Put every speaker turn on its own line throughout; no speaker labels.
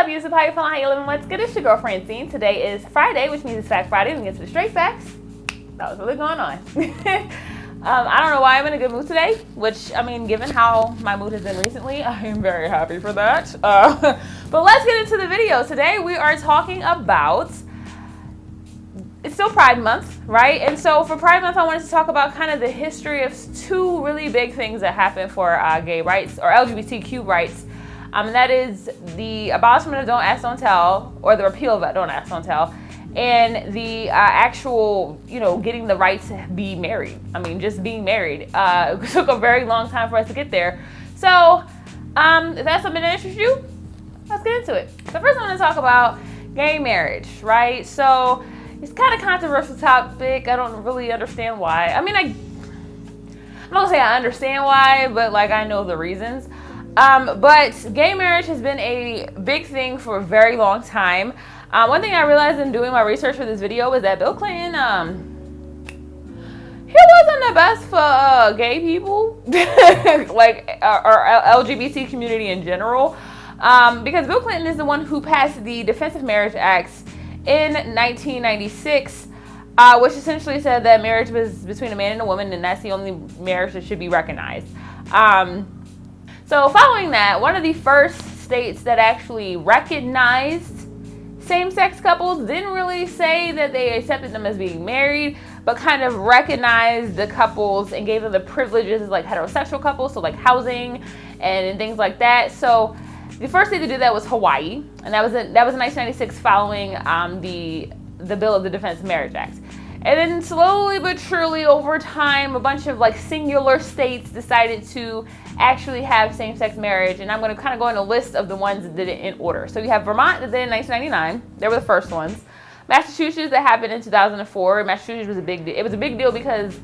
up, YouTube? How you feeling? How you living? Let's get it. It's your girl Francine. Today is Friday, which means it's Fact Friday. We can get to the straight facts. That was really going on. I don't know why I'm in a good mood today, which, I mean, given how my mood has been recently, I am very happy for that. But let's get into the video. Today we are talking about, it's still Pride Month, right? And so for Pride Month, I wanted to talk about kind of the history of two really big things that happened for gay rights or LGBTQ rights. And that is the abolishment of Don't Ask, Don't Tell, or the repeal of Don't Ask, Don't Tell, and the actual, getting the right to be married. I mean, just being married. It took a very long time for us to get there. So, if that's something that interests you, let's get into it. So first I want to talk about gay marriage, right? So, it's kind of a controversial topic. I don't really understand why. I mean, I'm not gonna say I understand why, but I know the reasons. But gay marriage has been a big thing for a very long time. One thing I realized in doing my research for this video was that Bill Clinton, he wasn't the best for gay people, or LGBT community in general, because Bill Clinton is the one who passed the Defense of Marriage Acts in 1996, which essentially said that marriage was between a man and a woman, and that's the only marriage that should be recognized. So following that, one of the first states that actually recognized same-sex couples didn't really say that they accepted them as being married, but kind of recognized the couples and gave them the privileges like heterosexual couples, so like housing and things like that. So the first state to do that was Hawaii, and that was in 1996 following the bill of the Defense of Marriage Act. And then slowly but surely over time, a bunch of singular states decided to actually have same-sex marriage. And I'm going to kind of go on a list of the ones that did it in order. So you have Vermont that did it in 1999. They were the first ones. Massachusetts, that happened in 2004. Massachusetts was a big deal. It was a big deal because,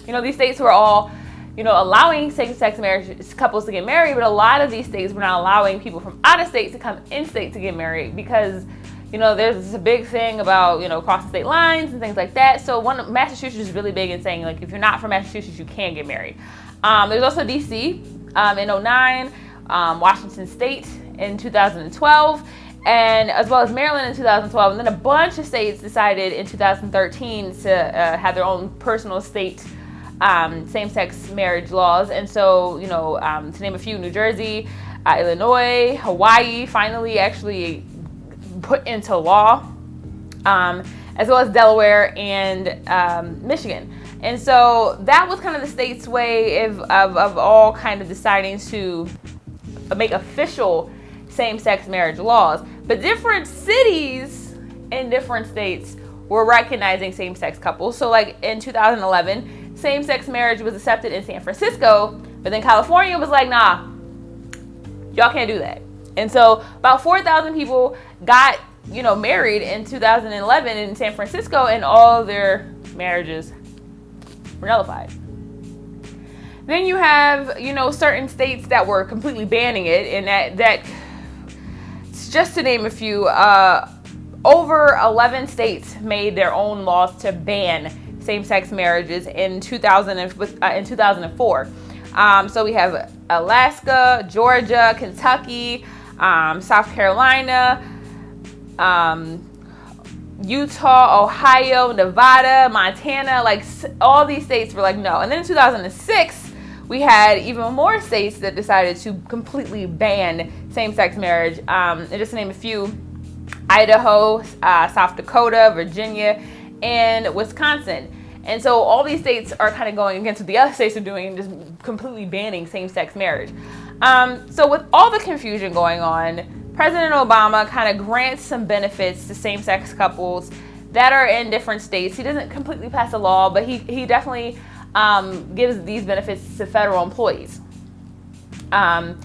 these states were all, allowing same-sex marriage couples to get married. But a lot of these states were not allowing people from out of state to come in state to get married because there's a big thing about, crossing state lines and things like that. So Massachusetts is really big in saying, if you're not from Massachusetts, you can't get married. There's also DC in 2009, Washington State in 2012, and as well as Maryland in 2012. And then a bunch of states decided in 2013 to have their own personal state same-sex marriage laws. And so, to name a few, New Jersey, Illinois, Hawaii finally actually put into law, as well as Delaware and Michigan. And so that was kind of the state's way of all kind of deciding to make official same-sex marriage laws. But different cities in different states were recognizing same-sex couples. So in 2011, same-sex marriage was accepted in San Francisco, but then California was like, nah, y'all can't do that. And so about 4,000 people got, married in 2011 in San Francisco, and all their marriages were nullified. Then you have, certain states that were completely banning it, and that just to name a few, over 11 states made their own laws to ban same-sex marriages in 2004. So we have Alaska, Georgia, Kentucky, South Carolina, Utah, Ohio, Nevada, Montana, all these states were no. And then in 2006, we had even more states that decided to completely ban same-sex marriage. And just to name a few, Idaho, South Dakota, Virginia, and Wisconsin. And so all these states are kind of going against what the other states are doing and just completely banning same-sex marriage. So with all the confusion going on, President Obama kind of grants some benefits to same-sex couples that are in different states. He doesn't completely pass a law, but he definitely gives these benefits to federal employees. And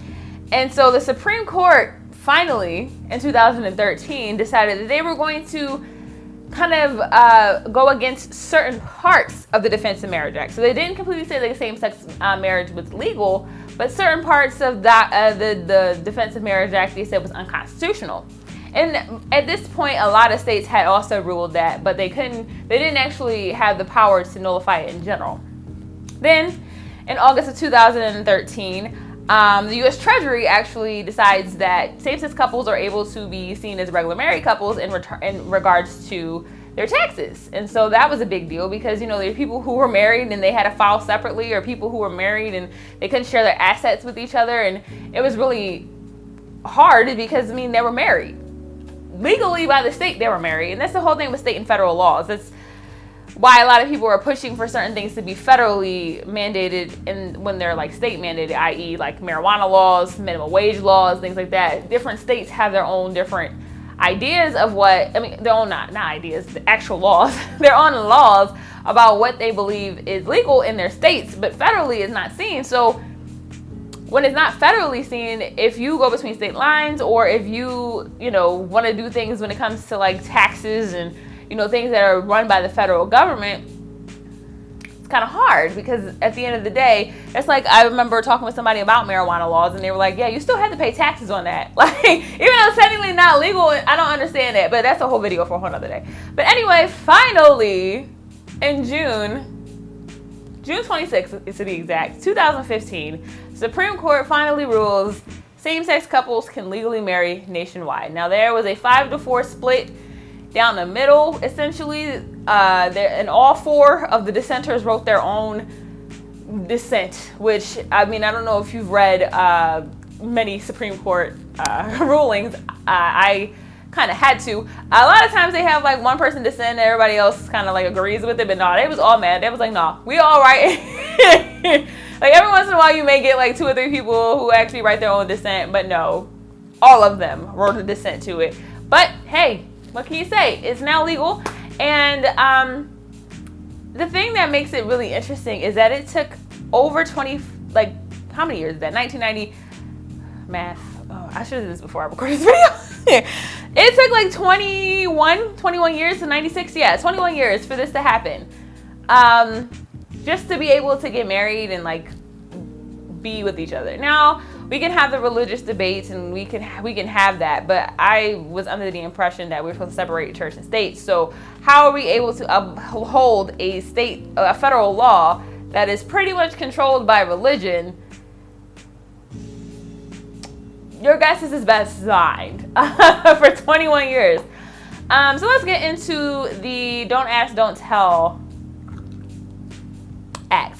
so the Supreme Court finally, in 2013, decided that they were going to kind of go against certain parts of the Defense of Marriage Act. So they didn't completely say that same-sex marriage was legal, but certain parts of that the Defense of Marriage Act they said was unconstitutional. And at this point, a lot of states had also ruled that, but they didn't actually have the power to nullify it in general. Then, in August of 2013, the U.S. Treasury actually decides that same-sex couples are able to be seen as regular married couples in regards to their taxes. And so that was a big deal because, there are people who were married and they had to file separately, or people who were married and they couldn't share their assets with each other. And it was really hard because, they were married. Legally by the state, they were married. And that's the whole thing with state and federal laws. That's why a lot of people are pushing for certain things to be federally mandated, and when they're like state mandated, i.e. like marijuana laws, minimum wage laws, things like that. Different states have their own different ideas of what, their own, not ideas, the actual laws, their own laws about what they believe is legal in their states, but federally is not seen. So when it's not federally seen, if you go between state lines, or if you, want to do things when it comes to like taxes and, things that are run by the federal government, it's kind of hard because at the end of the day, it's like, I remember talking with somebody about marijuana laws and they were like, yeah, you still have to pay taxes on that. Like, even though it's technically not legal, I don't understand that, but that's a whole video for a whole other day. But anyway, finally, in June 26th to be exact, 2015, Supreme Court finally rules same-sex couples can legally marry nationwide. Now, there was a 5-4 split down the middle, essentially. And all 4 of the dissenters wrote their own dissent, which, I don't know if you've read many Supreme Court rulings. I kind of had to. A lot of times they have like one person dissent and everybody else kind of like agrees with it, but no, they was all mad. They was like, no, we all right. Like every once in a while you may get like 2 or 3 people who actually write their own dissent, but no, all of them wrote a dissent to it. But hey, what can you say? It's now legal. And the thing that makes it really interesting is that it took over 20, like, how many years is that? 1990, math. Oh, I should have done this before I recorded this video. It took like 21 years to 96. Yeah, 21 years for this to happen. Just to be able to get married and like be with each other. Now, we can have the religious debates and we can have that, but I was under the impression that we were supposed to separate church and state. So how are we able to uphold a federal law that is pretty much controlled by religion? Your guess is as best as mine. For 21 years. So let's get into the Don't Ask, Don't Tell Act.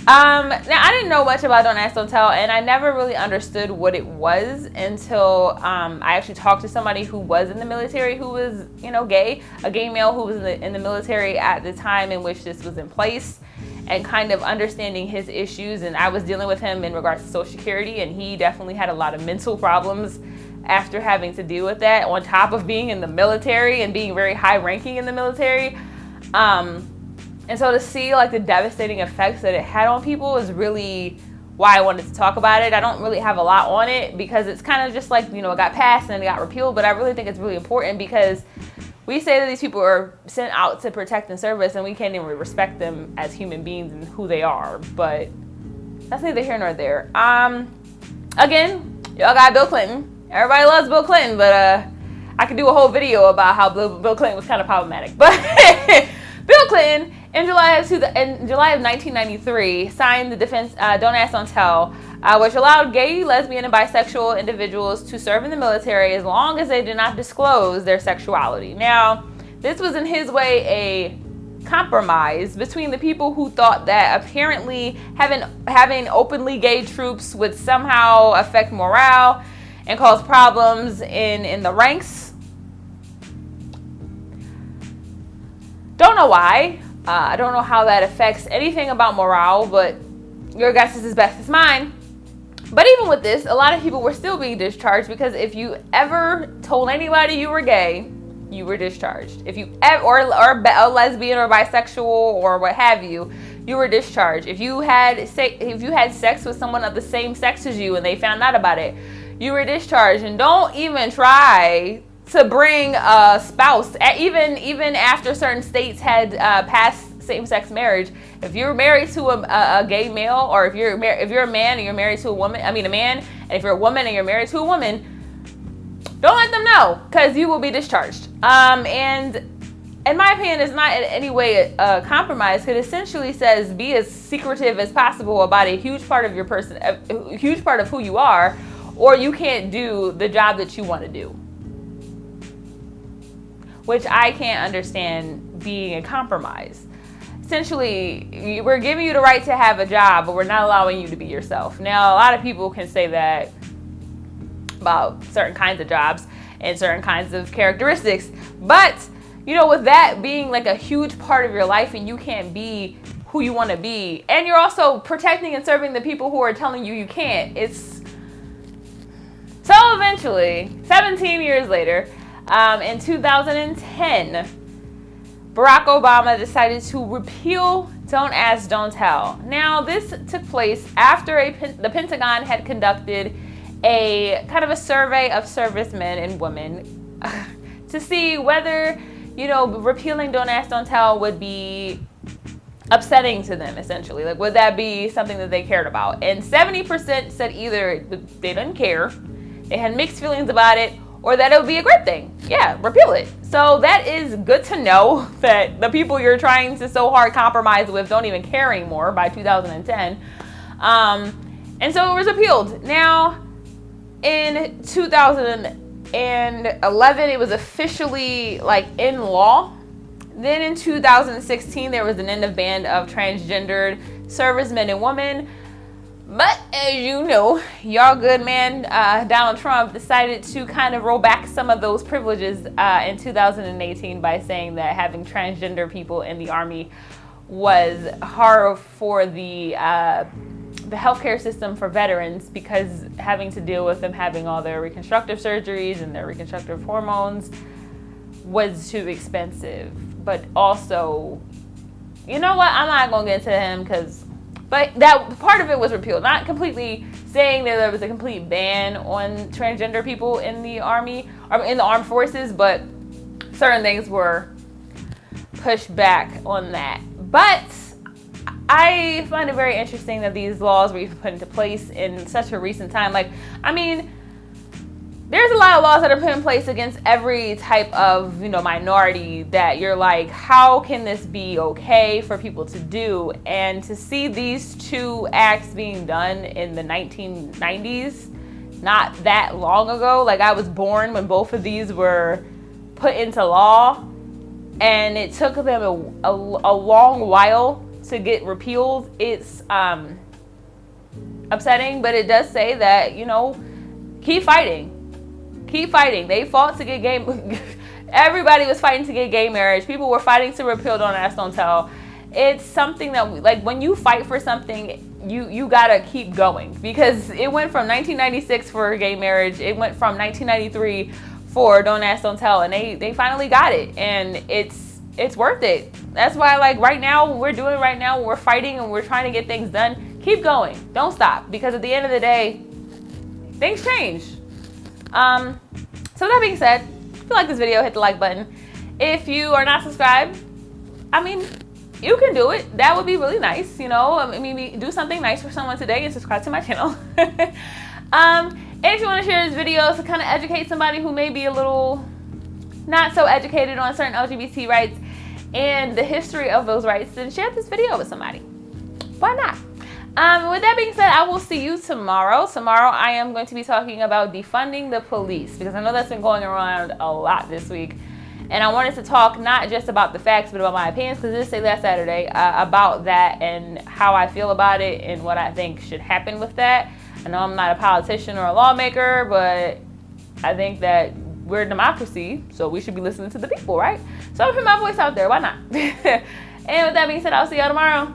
Now, I didn't know much about Don't Ask, Don't Tell, and I never really understood what it was until I actually talked to somebody who was in the military, who was, gay, a gay male who was in the military at the time in which this was in place, and kind of understanding his issues. And I was dealing with him in regards to Social Security, and he definitely had a lot of mental problems after having to deal with that, on top of being in the military and being very high ranking in the military. And so to see like the devastating effects that it had on people is really why I wanted to talk about it. I don't really have a lot on it because it's kind of just like, it got passed and it got repealed, but I really think it's really important because we say that these people are sent out to protect and serve us, and we can't even respect them as human beings and who they are, but that's neither here nor there. Again, y'all got Bill Clinton. Everybody loves Bill Clinton, but I could do a whole video about how Bill Clinton was kind of problematic. But Bill Clinton, in July of 1993, signed the Defense Don't Ask, Don't Tell, which allowed gay, lesbian, and bisexual individuals to serve in the military as long as they did not disclose their sexuality. Now, this was in his way a compromise between the people who thought that apparently having openly gay troops would somehow affect morale and cause problems in the ranks. Don't know why. I don't know how that affects anything about morale, but your guess is as best as mine. But even with this, a lot of people were still being discharged because if you ever told anybody you were gay, you were discharged. If you ever, or a lesbian or bisexual or what have you, you were discharged. If you had sex with someone of the same sex as you and they found out about it, you were discharged. And don't even try to bring a spouse, even after certain states had passed same-sex marriage. If you're married to a gay male, or if you're a man and you're married to a man, and if you're a woman and you're married to a woman, don't let them know, because you will be discharged. And in my opinion, is not in any way a compromise. It essentially says be as secretive as possible about a huge part of your person, a huge part of who you are, or you can't do the job that you want to do. Which I can't understand being a compromise. Essentially, we're giving you the right to have a job, but we're not allowing you to be yourself. Now, a lot of people can say that about certain kinds of jobs and certain kinds of characteristics, but you know, with that being like a huge part of your life and you can't be who you want to be, and you're also protecting and serving the people who are telling you you can't, it's so eventually 17 years later, in 2010, Barack Obama decided to repeal Don't Ask, Don't Tell. Now, this took place after the Pentagon had conducted a kind of a survey of servicemen and women to see whether, you know, repealing Don't Ask, Don't Tell would be upsetting to them, essentially. Like, would that be something that they cared about? And 70% said either they didn't care, they had mixed feelings about it, or that it would be a great thing. Yeah, repeal it. So that is good to know that the people you're trying to so hard compromise with don't even care anymore by 2010. And so it was repealed. Now, in 2011, it was officially like in law. Then in 2016, there was an end of ban of transgendered servicemen and women. But as you know, y'all good man, Donald Trump decided to kind of roll back some of those privileges in 2018 by saying that having transgender people in the Army was hard for the healthcare system for veterans, because having to deal with them having all their reconstructive surgeries and their reconstructive hormones was too expensive. But also, you know what? I'm not going to get into him but that part of it was repealed. Not completely saying that there was a complete ban on transgender people in the Army or in the armed forces, but certain things were pushed back on that. But I find it very interesting that these laws were even put into place in such a recent time. Like, I mean, there's a lot of laws that are put in place against every type of, you know, minority that you're like, how can this be okay for people to do? And to see these two acts being done in the 1990s, not that long ago, like I was born when both of these were put into law, and it took them a long while to get repealed. It's upsetting, but it does say that, you know, keep fighting. Keep fighting. They fought to get gay. Everybody was fighting to get gay marriage. People were fighting to repeal Don't Ask, Don't Tell. It's something that, like, when you fight for something, you gotta keep going, because it went from 1996 for gay marriage. It went from 1993 for Don't Ask, Don't Tell, and they finally got it, and it's worth it. That's why, like, right now, what we're doing right now, we're fighting and we're trying to get things done. Keep going. Don't stop, because at the end of the day, things change. So that being said, if you like this video, hit the like button. If you are not subscribed, I mean, you can do it. That would be really nice, you know. I mean, do something nice for someone today and subscribe to my channel. And if you want to share this video to kind of educate somebody who may be a little not so educated on certain LGBT rights and the history of those rights, then share this video with somebody. Why not? With that being said, I will see you tomorrow. Tomorrow I am going to be talking about defunding the police, because I know that's been going around a lot this week. And I wanted to talk not just about the facts, but about my opinions, because this say last Saturday, about that and how I feel about it and what I think should happen with that. I know I'm not a politician or a lawmaker, but I think that we're a democracy, so we should be listening to the people, right? So I'll put my voice out there. Why not? And with that being said, I'll see y'all tomorrow.